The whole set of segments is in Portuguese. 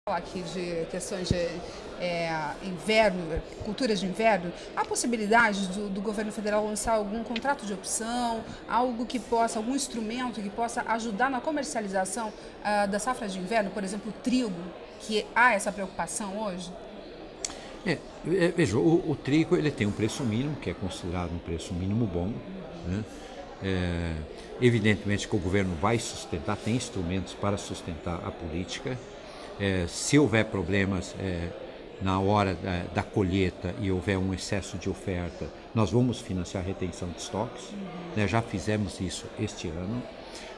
Aqui de questões de inverno, culturas de inverno, há possibilidade do governo federal lançar algum contrato de opção, algo que possa, algum instrumento que possa ajudar na comercialização da safra de inverno, por exemplo, o trigo, que há essa preocupação hoje? Veja, o trigo ele tem um preço mínimo, que é considerado um preço mínimo bom, né? Evidentemente que o governo vai sustentar, tem instrumentos para sustentar a política. Se houver problemas na hora da colheita e houver um excesso de oferta, nós vamos financiar a retenção de estoques, né? Já fizemos isso este ano.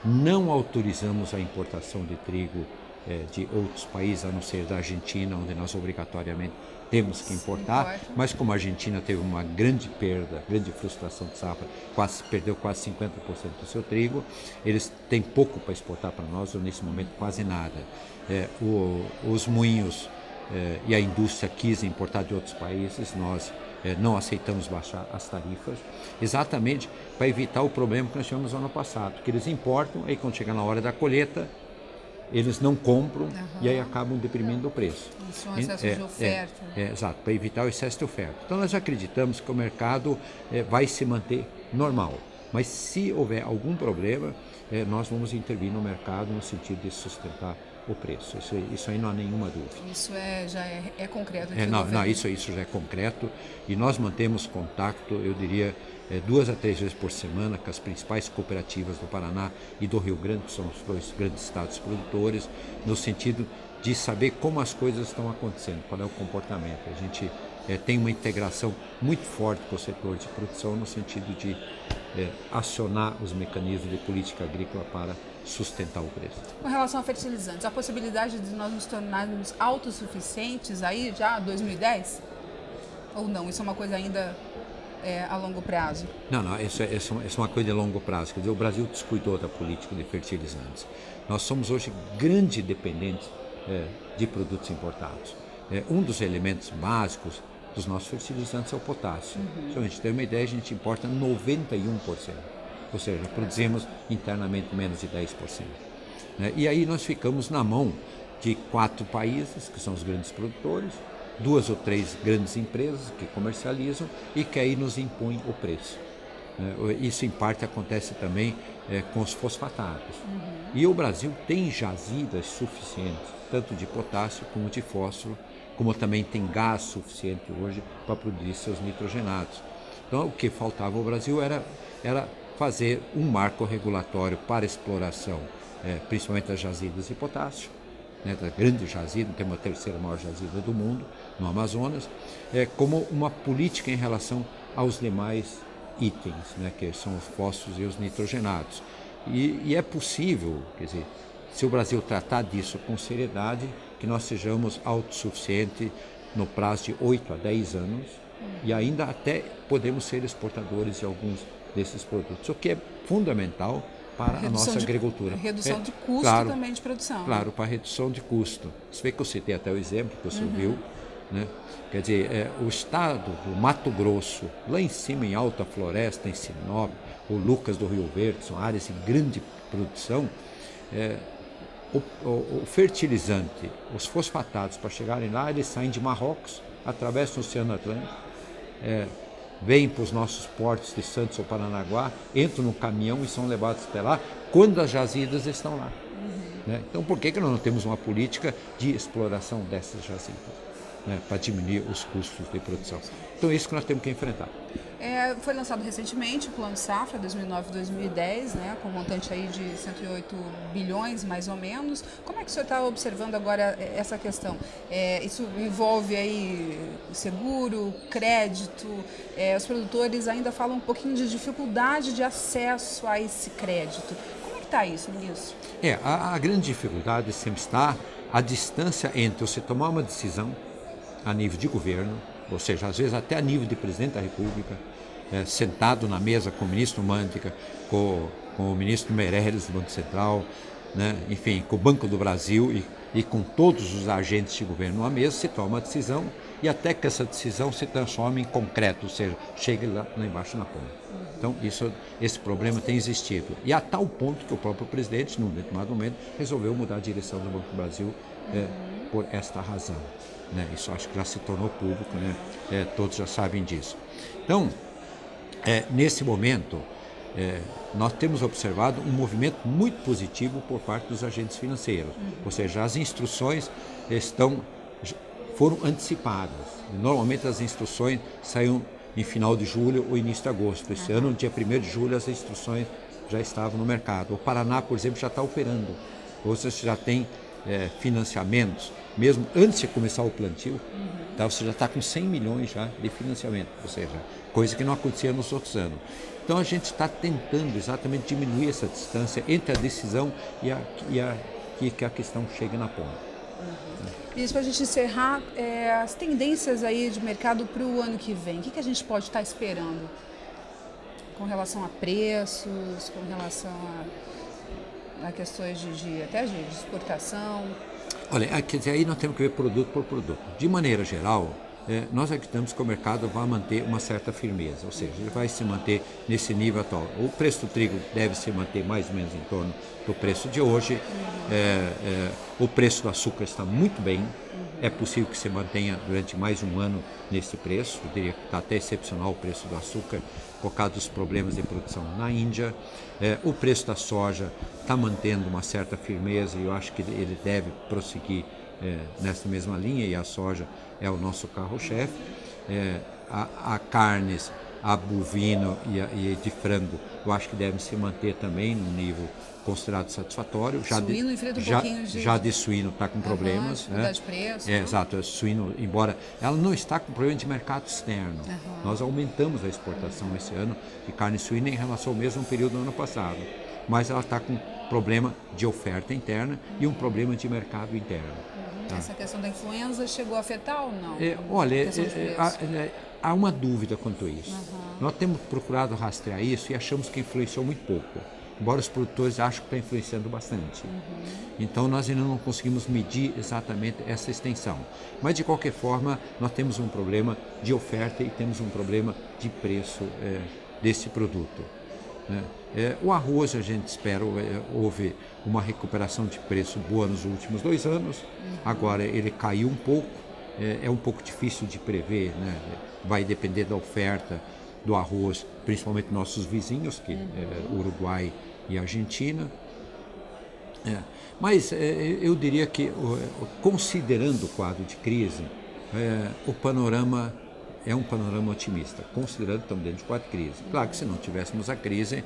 Não autorizamos a importação de trigo de outros países, a não ser da Argentina, onde nós obrigatoriamente temos que importar, mas como a Argentina teve uma grande perda, grande frustração de safra, perdeu quase 50% do seu trigo, eles têm pouco para exportar para nós, ou nesse momento quase nada. Os moinhos e a indústria quis importar de outros países, nós não aceitamos baixar as tarifas, exatamente para evitar o problema que nós tivemos no ano passado, que eles importam, aí quando chega na hora da colheita, eles não compram e aí acabam deprimindo o preço. Isso é um excesso de oferta. Exato, para evitar o excesso de oferta. Então nós acreditamos que o mercado vai se manter normal, mas se houver algum problema, nós vamos intervir no mercado no sentido de sustentar o preço. Isso aí não há nenhuma dúvida. Isso já é concreto. Não, isso já é concreto e nós mantemos contato, eu diria, 2 a 3 vezes por semana com as principais cooperativas do Paraná e do Rio Grande, que são os 2 grandes estados produtores, no sentido de saber como as coisas estão acontecendo, qual é o comportamento. A gente tem uma integração muito forte com o setor de produção no sentido de acionar os mecanismos de política agrícola para sustentar o preço. Com relação a fertilizantes, a possibilidade de nós nos tornarmos autossuficientes aí já em 2010? Ou não? Isso é uma coisa ainda a longo prazo? Não, isso é uma coisa de longo prazo. Quer dizer, o Brasil descuidou da política de fertilizantes. Nós somos hoje grande dependentes de produtos importados. Um dos elementos básicos dos nossos fertilizantes é o potássio. Se a gente tem uma ideia, a gente importa 91%. Ou seja, produzimos internamente menos de 10%. Né? E aí nós ficamos na mão de 4 países, que são os grandes produtores, 2 ou 3 grandes empresas que comercializam e que aí nos impõem o preço. Isso em parte acontece também com os fosfatados. E o Brasil tem jazidas suficientes, tanto de potássio como de fósforo, como também tem gás suficiente hoje para produzir seus nitrogenados. Então o que faltava ao Brasil era fazer um marco regulatório para exploração, principalmente das jazidas de potássio, da grande jazida, tem uma terceira maior jazida do mundo, no Amazonas, como uma política em relação aos demais itens, que são os fósforos e os nitrogenados. E é possível, quer dizer, se o Brasil tratar disso com seriedade, que nós sejamos autossuficientes no prazo de 8 a 10 anos e ainda até podemos ser exportadores de alguns desses produtos, o que é fundamental para a nossa agricultura. Redução de custo também de produção. Claro, para a redução de custo. Você vê que eu citei até o exemplo que o senhor viu, né? Quer dizer, o estado do Mato Grosso, lá em cima em Alta Floresta, em Sinop, o Lucas do Rio Verde, são áreas de grande produção, o fertilizante, os fosfatados, para chegarem lá, eles saem de Marrocos, atravessam o Oceano Atlântico, vêm para os nossos portos de Santos ou Paranaguá, entram no caminhão e são levados até lá, quando as jazidas estão lá. Né? Então, por que nós não temos uma política de exploração dessas jazidas, para diminuir os custos de produção? Então, é isso que nós temos que enfrentar. Foi lançado recentemente o Plano Safra 2009-2010, com um montante aí de 108 bilhões, mais ou menos. Como é que o senhor está observando agora essa questão? Isso envolve aí seguro, crédito, os produtores ainda falam um pouquinho de dificuldade de acesso a esse crédito. Como é que está isso, ministro? A grande dificuldade sempre está a distância entre você tomar uma decisão a nível de governo, ou seja, às vezes até a nível de presidente da República, sentado na mesa com o ministro Mântica, com o ministro Meirelles do Banco Central, enfim, com o Banco do Brasil e com todos os agentes de governo numa mesa, se toma uma decisão e até que essa decisão se transforme em concreto, ou seja, chegue lá embaixo na ponta. Então, esse problema tem existido. E a tal ponto que o próprio presidente, num determinado momento, resolveu mudar a direção do Banco do Brasil por esta razão. Né? Isso acho que já se tornou público, né? Todos já sabem disso. Então, nesse momento, nós temos observado um movimento muito positivo por parte dos agentes financeiros. Ou seja, as instruções foram antecipadas. Normalmente as instruções saíam em final de julho ou início de agosto. Esse ano, no dia 1º de julho, as instruções já estavam no mercado. O Paraná, por exemplo, já está operando. Ou seja, já tem financiamentos, mesmo antes de começar o plantio, tá? Você já está com 100 milhões já de financiamento, ou seja, coisa que não acontecia nos outros anos. Então a gente está tentando exatamente diminuir essa distância entre a decisão e que a questão chegue na ponta. E para a gente encerrar, as tendências aí de mercado para o ano que vem, o que a gente pode estar esperando com relação a preços, com relação a questões até de exportação? Olha, quer dizer, aí nós temos que ver produto por produto. De maneira geral, nós acreditamos que o mercado vai manter uma certa firmeza, ou seja, ele vai se manter nesse nível atual. O preço do trigo deve se manter mais ou menos em torno do preço de hoje. O preço do açúcar está muito bem. É possível que se mantenha durante mais um ano nesse preço. Eu diria que está até excepcional o preço do açúcar, por causa dos problemas de produção na Índia. O preço da soja está mantendo uma certa firmeza e eu acho que ele deve prosseguir nessa mesma linha, e a soja é o nosso carro-chefe. A carnes, a bovino e de frango, eu acho que devem se manter também no nível considerado satisfatório. Suíno enfrenta um pouquinho de... Já de suíno está com problemas. Né? De preço. Exato, suíno, embora ela não está com problema de mercado externo. Nós aumentamos a exportação esse ano de carne suína em relação ao mesmo período do ano passado. Mas ela está com problema de oferta interna e um problema de mercado interno. Tá? Essa questão da influenza chegou a afetar ou não? Olha, há uma dúvida quanto a isso. Nós temos procurado rastrear isso e achamos que influenciou muito pouco. Embora os produtores achem que está influenciando bastante. Então, nós ainda não conseguimos medir exatamente essa extensão. Mas, de qualquer forma, nós temos um problema de oferta e temos um problema de preço desse produto. Né? O arroz, a gente espera, houve uma recuperação de preço boa nos últimos 2 anos. Agora, ele caiu um pouco. É um pouco difícil de prever, né? Vai depender da oferta do arroz, principalmente nossos vizinhos, que é Uruguai e Argentina. Mas eu diria que, considerando o quadro de crise, o panorama é um panorama otimista, considerando que estamos dentro de quadro de crise. Claro que se não tivéssemos a crise,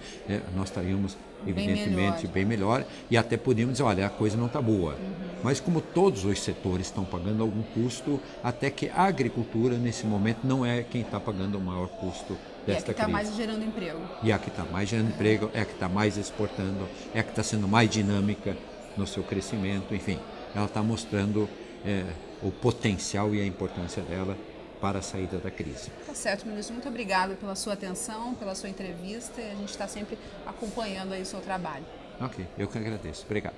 nós estaríamos, evidentemente, bem melhor, e até podíamos dizer, olha, a coisa não está boa. Mas como todos os setores estão pagando algum custo, até que a agricultura, nesse momento, não é quem está pagando o maior custo desta crise. E é a que está mais gerando emprego. E a que está mais gerando emprego, é a que está mais exportando, é a que está sendo mais dinâmica no seu crescimento, enfim. Ela está mostrando o potencial e a importância dela para a saída da crise. Tá certo, ministro. Muito obrigada pela sua atenção, pela sua entrevista, e a gente está sempre acompanhando aí o seu trabalho. Ok, eu que agradeço. Obrigado.